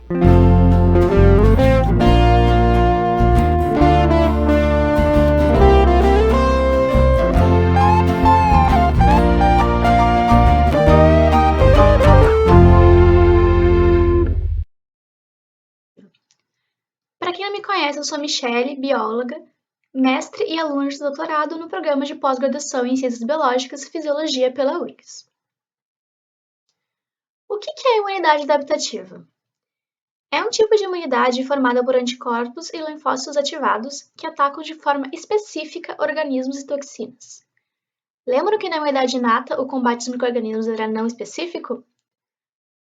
Para quem não me conhece, eu sou a Michele, bióloga, mestre e aluna de doutorado no programa de pós-graduação em Ciências Biológicas e Fisiologia pela URGS. O que é a imunidade adaptativa? É um tipo de imunidade formada por anticorpos e linfócitos ativados que atacam de forma específica organismos e toxinas. Lembram que na imunidade inata o combate aos micro-organismos era não específico?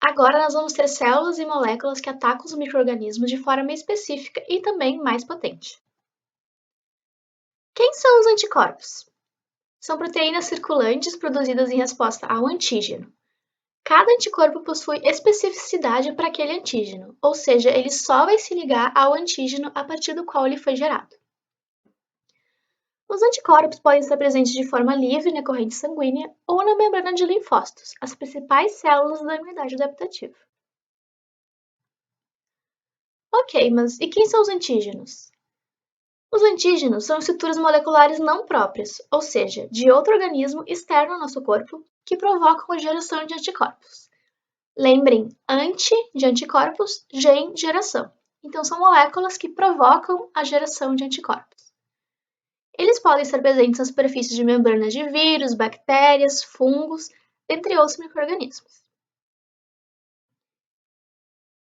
Agora nós vamos ter células e moléculas que atacam os micro-organismos de forma específica e também mais potente. Quem são os anticorpos? São proteínas circulantes produzidas em resposta ao antígeno. Cada anticorpo possui especificidade para aquele antígeno, ou seja, ele só vai se ligar ao antígeno a partir do qual ele foi gerado. Os anticorpos podem estar presentes de forma livre na corrente sanguínea ou na membrana de linfócitos, as principais células da imunidade adaptativa. Ok, mas e quem são os antígenos? Os antígenos são estruturas moleculares não próprias, ou seja, de outro organismo externo ao nosso corpo, que provocam a geração de anticorpos. Lembrem, anti de anticorpos, gen geração. Então são moléculas que provocam a geração de anticorpos. Eles podem estar presentes nas superfícies de membranas de vírus, bactérias, fungos, entre outros micro-organismos.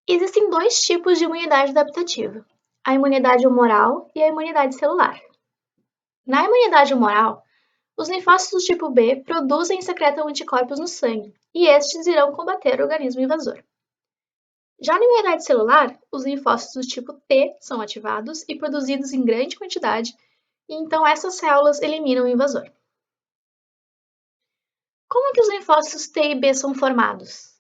Existem dois tipos de imunidade adaptativa: a imunidade humoral e a imunidade celular. Na imunidade humoral, os linfócitos tipo B produzem e secretam anticorpos no sangue, e estes irão combater o organismo invasor. Já na imunidade celular, os linfócitos tipo T são ativados e produzidos em grande quantidade, e então essas células eliminam o invasor. Como é que os linfócitos T e B são formados?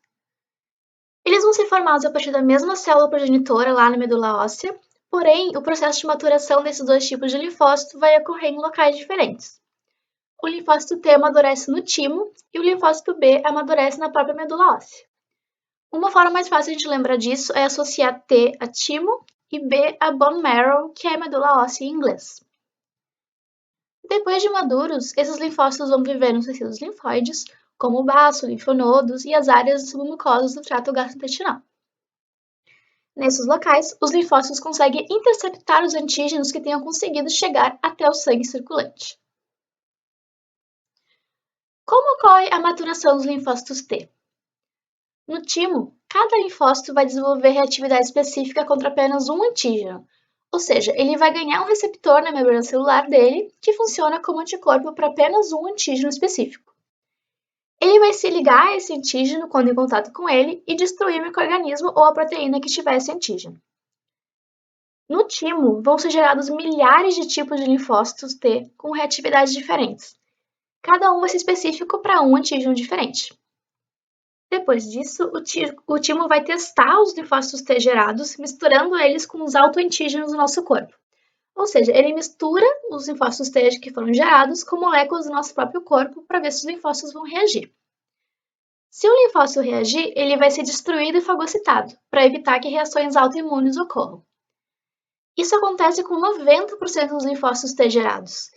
Eles vão ser formados a partir da mesma célula progenitora lá na medula óssea, porém o processo de maturação desses dois tipos de linfócito vai ocorrer em locais diferentes. O linfócito T amadurece no timo e o linfócito B amadurece na própria medula óssea. Uma forma mais fácil de lembrar disso é associar T a timo e B a bone marrow, que é a medula óssea em inglês. Depois de maduros, esses linfócitos vão viver nos tecidos linfóides, como o baço, linfonodos e as áreas submucosas do trato gastrointestinal. Nesses locais, os linfócitos conseguem interceptar os antígenos que tenham conseguido chegar até o sangue circulante. Como ocorre a maturação dos linfócitos T? No timo, cada linfócito vai desenvolver reatividade específica contra apenas um antígeno, ou seja, ele vai ganhar um receptor na membrana celular dele que funciona como anticorpo para apenas um antígeno específico. Ele vai se ligar a esse antígeno quando em contato com ele e destruir o micro-organismo ou a proteína que tiver esse antígeno. No timo, vão ser gerados milhares de tipos de linfócitos T com reatividades diferentes. Cada um vai ser específico para um antígeno diferente. Depois disso, o timo vai testar os linfócitos T gerados, misturando eles com os autoantígenos do nosso corpo. Ou seja, ele mistura os linfócitos T que foram gerados com moléculas do nosso próprio corpo para ver se os linfócitos vão reagir. Se o linfócito reagir, ele vai ser destruído e fagocitado, para evitar que reações autoimunes ocorram. Isso acontece com 90% dos linfócitos T gerados.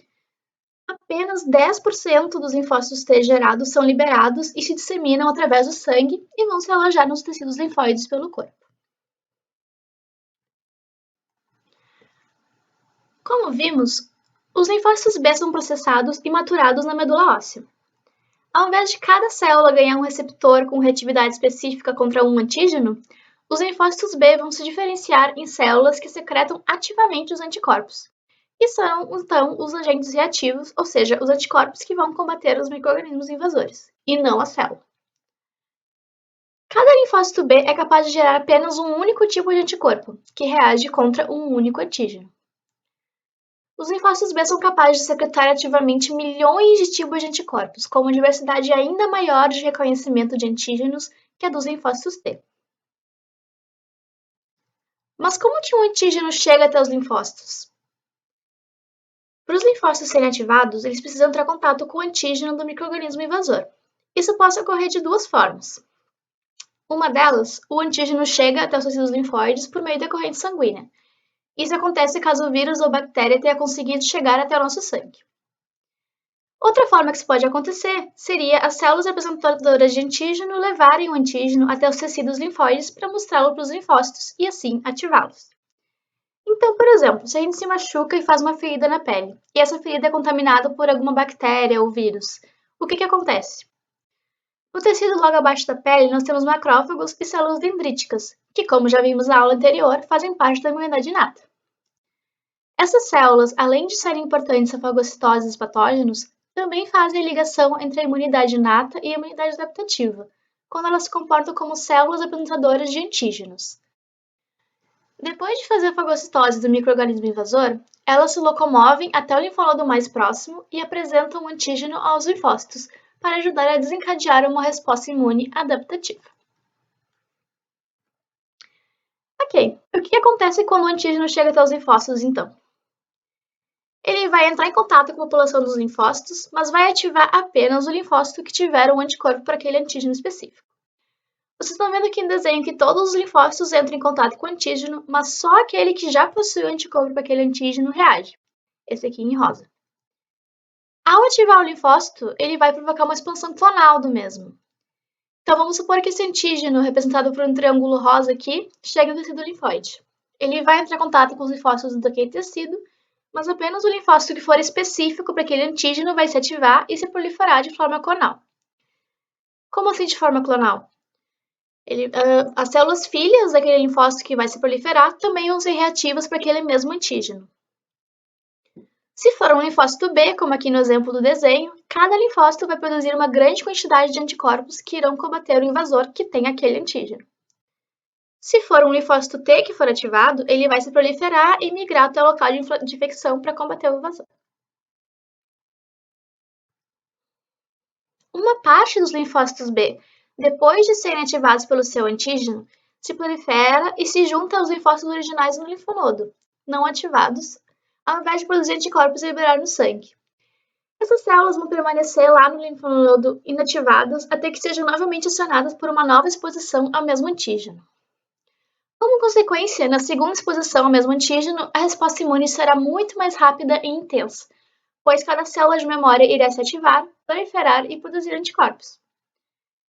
Apenas 10% dos linfócitos T gerados são liberados e se disseminam através do sangue e vão se alojar nos tecidos linfóides pelo corpo. Como vimos, os linfócitos B são processados e maturados na medula óssea. Ao invés de cada célula ganhar um receptor com reatividade específica contra um antígeno, os linfócitos B vão se diferenciar em células que secretam ativamente os anticorpos. E são, então, os agentes reativos, ou seja, os anticorpos que vão combater os micro-organismos invasores, e não a célula. Cada linfócito B é capaz de gerar apenas um único tipo de anticorpo, que reage contra um único antígeno. Os linfócitos B são capazes de secretar ativamente milhões de tipos de anticorpos, com uma diversidade ainda maior de reconhecimento de antígenos que a dos linfócitos T. Mas como que um antígeno chega até os linfócitos? Para os linfócitos serem ativados, eles precisam entrar em contato com o antígeno do micro-organismo invasor. Isso pode ocorrer de duas formas. Uma delas, o antígeno chega até os tecidos linfóides por meio da corrente sanguínea. Isso acontece caso o vírus ou bactéria tenha conseguido chegar até o nosso sangue. Outra forma que isso pode acontecer seria as células representadoras de antígeno levarem o antígeno até os tecidos linfóides para mostrá-lo para os linfócitos e assim ativá-los. Então, por exemplo, se a gente se machuca e faz uma ferida na pele, e essa ferida é contaminada por alguma bactéria ou vírus, o que acontece? No tecido logo abaixo da pele, nós temos macrófagos e células dendríticas, que, como já vimos na aula anterior, fazem parte da imunidade inata. Essas células, além de serem importantes a fagocitose dos patógenos, também fazem a ligação entre a imunidade inata e a imunidade adaptativa, quando elas se comportam como células apresentadoras de antígenos. Depois de fazer a fagocitose do micro-organismo invasor, elas se locomovem até o linfonodo mais próximo e apresentam o antígeno aos linfócitos, para ajudar a desencadear uma resposta imune adaptativa. Ok, o que acontece quando o antígeno chega até os linfócitos, então? Ele vai entrar em contato com a população dos linfócitos, mas vai ativar apenas o linfócito que tiver um anticorpo para aquele antígeno específico. Vocês estão vendo aqui no desenho que todos os linfócitos entram em contato com o antígeno, mas só aquele que já possui o anticorpo para aquele antígeno reage. Esse aqui em rosa. Ao ativar o linfócito, ele vai provocar uma expansão clonal do mesmo. Então, vamos supor que esse antígeno, representado por um triângulo rosa aqui, chegue no tecido linfóide. Ele vai entrar em contato com os linfócitos daquele tecido, mas apenas o linfócito que for específico para aquele antígeno vai se ativar e se proliferar de forma clonal. Como assim de forma clonal? As células filhas daquele linfócito que vai se proliferar também vão ser reativas para aquele mesmo antígeno. Se for um linfócito B, como aqui no exemplo do desenho, cada linfócito vai produzir uma grande quantidade de anticorpos que irão combater o invasor que tem aquele antígeno. Se for um linfócito T que for ativado, ele vai se proliferar e migrar até o local de infecção para combater o invasor. Uma parte dos linfócitos B, depois de serem ativados pelo seu antígeno, se prolifera e se junta aos linfócitos originais no linfonodo, não ativados, ao invés de produzir anticorpos e liberar no sangue. Essas células vão permanecer lá no linfonodo inativadas até que sejam novamente acionadas por uma nova exposição ao mesmo antígeno. Como consequência, na segunda exposição ao mesmo antígeno, a resposta imune será muito mais rápida e intensa, pois cada célula de memória irá se ativar, proliferar e produzir anticorpos.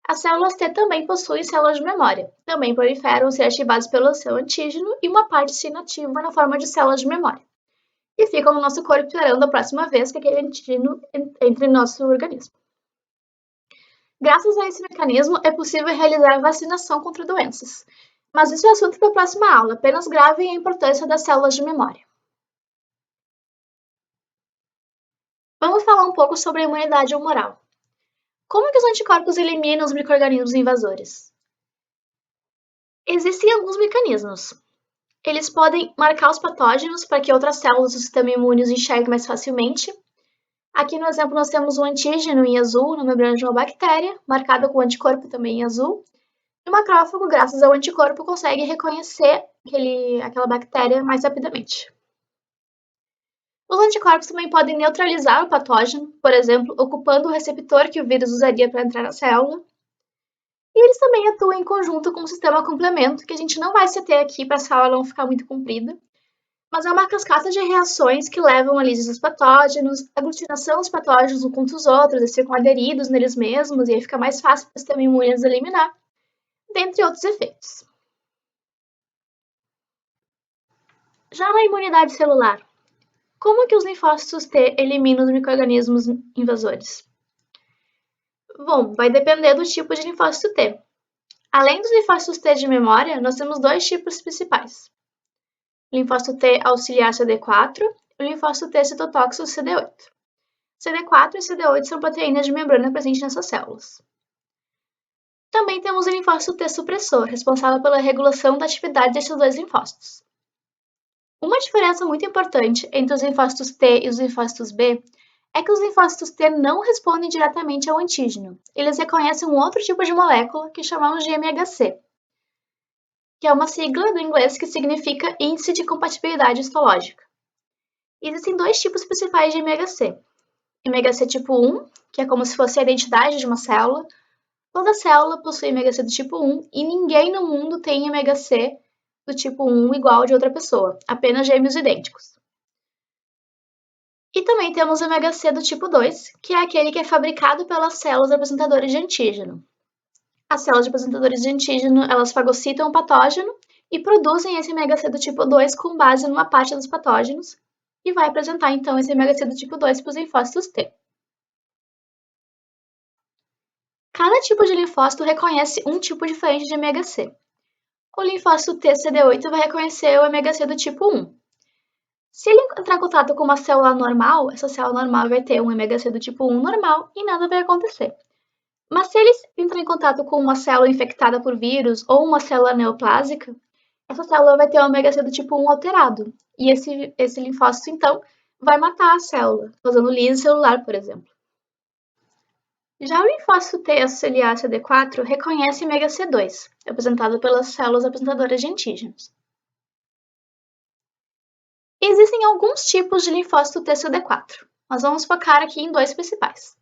As células T também possuem células de memória, também proliferam ser ativadas pelo seu antígeno e uma parte se inativa na forma de células de memória, e ficam no nosso corpo esperando a próxima vez que aquele antígeno entre no nosso organismo. Graças a esse mecanismo, é possível realizar vacinação contra doenças, mas isso é assunto para a próxima aula, apenas gravem a importância das células de memória. Vamos falar um pouco sobre a imunidade humoral. Como que os anticorpos eliminam os micro-organismos invasores? Existem alguns mecanismos. Eles podem marcar os patógenos para que outras células do sistema imune os enxerguem mais facilmente. Aqui no exemplo nós temos um antígeno em azul na membrana de uma bactéria, marcado com o anticorpo também em azul. E o macrófago, graças ao anticorpo, consegue reconhecer aquela bactéria mais rapidamente. Os anticorpos também podem neutralizar o patógeno, por exemplo, ocupando o receptor que o vírus usaria para entrar na célula. E eles também atuam em conjunto com o sistema complemento, que a gente não vai se ater aqui para essa aula não ficar muito comprida, mas é uma cascata de reações que levam à lise dos patógenos, aglutinação dos patógenos uns contra os outros, eles ficam aderidos neles mesmos e aí fica mais fácil para o sistema imune os eliminar, dentre outros efeitos. Já na imunidade celular, como que os linfócitos T eliminam os micro-organismos invasores? Bom, vai depender do tipo de linfócito T. Além dos linfócitos T de memória, nós temos dois tipos principais. O linfócito T auxiliar CD4 e o linfócito T citotóxico CD8. CD4 e CD8 são proteínas de membrana presentes nessas células. Também temos o linfócito T supressor, responsável pela regulação da atividade desses dois linfócitos. Uma diferença muito importante entre os linfócitos T e os linfócitos B é que os linfócitos T não respondem diretamente ao antígeno. Eles reconhecem um outro tipo de molécula que chamamos de MHC, que é uma sigla do inglês que significa Índice de Compatibilidade Histológica. Existem dois tipos principais de MHC. MHC tipo 1, que é como se fosse a identidade de uma célula, Toda célula possui MHC do tipo 1 e ninguém no mundo tem MHC do tipo 1 igual de outra pessoa, apenas gêmeos idênticos. E também temos o MHC do tipo 2, que é aquele que é fabricado pelas células apresentadoras de antígeno. As células apresentadoras de antígeno, elas fagocitam o patógeno e produzem esse MHC do tipo 2 com base numa parte dos patógenos e vai apresentar então esse MHC do tipo 2 para os linfócitos T. Cada tipo de linfócito reconhece um tipo diferente de MHC. O linfócito T CD8 vai reconhecer o MHC do tipo 1. Se ele entrar em contato com uma célula normal, essa célula normal vai ter um MHC do tipo 1 normal e nada vai acontecer. Mas se ele entrar em contato com uma célula infectada por vírus ou uma célula neoplásica, essa célula vai ter um MHC do tipo 1 alterado. E esse linfócito, então, vai matar a célula, causando lise celular, por exemplo. Já o linfócito T associado CD4 reconhece MHC2, apresentado pelas células apresentadoras de antígenos. Existem alguns tipos de linfócito T CD4, mas vamos focar aqui em dois principais.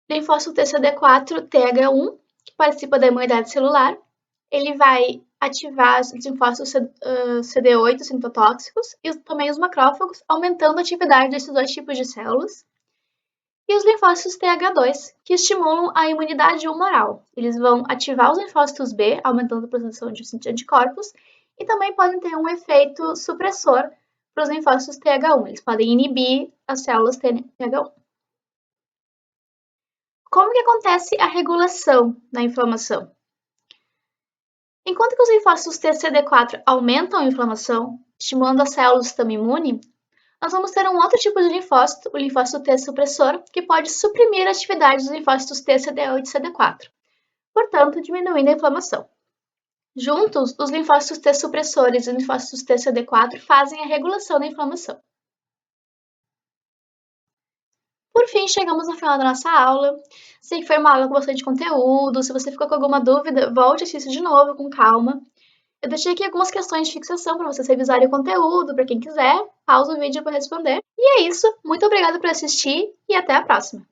Linfócito T CD4 TH1, que participa da imunidade celular, ele vai ativar os linfócitos CD8 citotóxicos e também os macrófagos, aumentando a atividade desses dois tipos de células. E os linfócitos TH2, que estimulam a imunidade humoral. Eles vão ativar os linfócitos B, aumentando a produção de anticorpos, e também podem ter um efeito supressor para os linfócitos TH1. Eles podem inibir as células TH1. Como que acontece a regulação da inflamação? Enquanto que os linfócitos TCD4 aumentam a inflamação, estimulando as células do sistema imune, nós vamos ter um outro tipo de linfócito, o linfócito T supressor, que pode suprimir a atividade dos linfócitos T, CD8 e CD4, portanto, diminuindo a inflamação. Juntos, os linfócitos T supressores e os linfócitos T, CD4 fazem a regulação da inflamação. Por fim, chegamos no final da nossa aula. Sei que foi uma aula com bastante conteúdo. Se você ficou com alguma dúvida, volte e assista de novo com calma. Eu deixei aqui algumas questões de fixação para vocês revisarem o conteúdo, para quem quiser. Pausa o vídeo para responder. E é isso. Muito obrigada por assistir e até a próxima!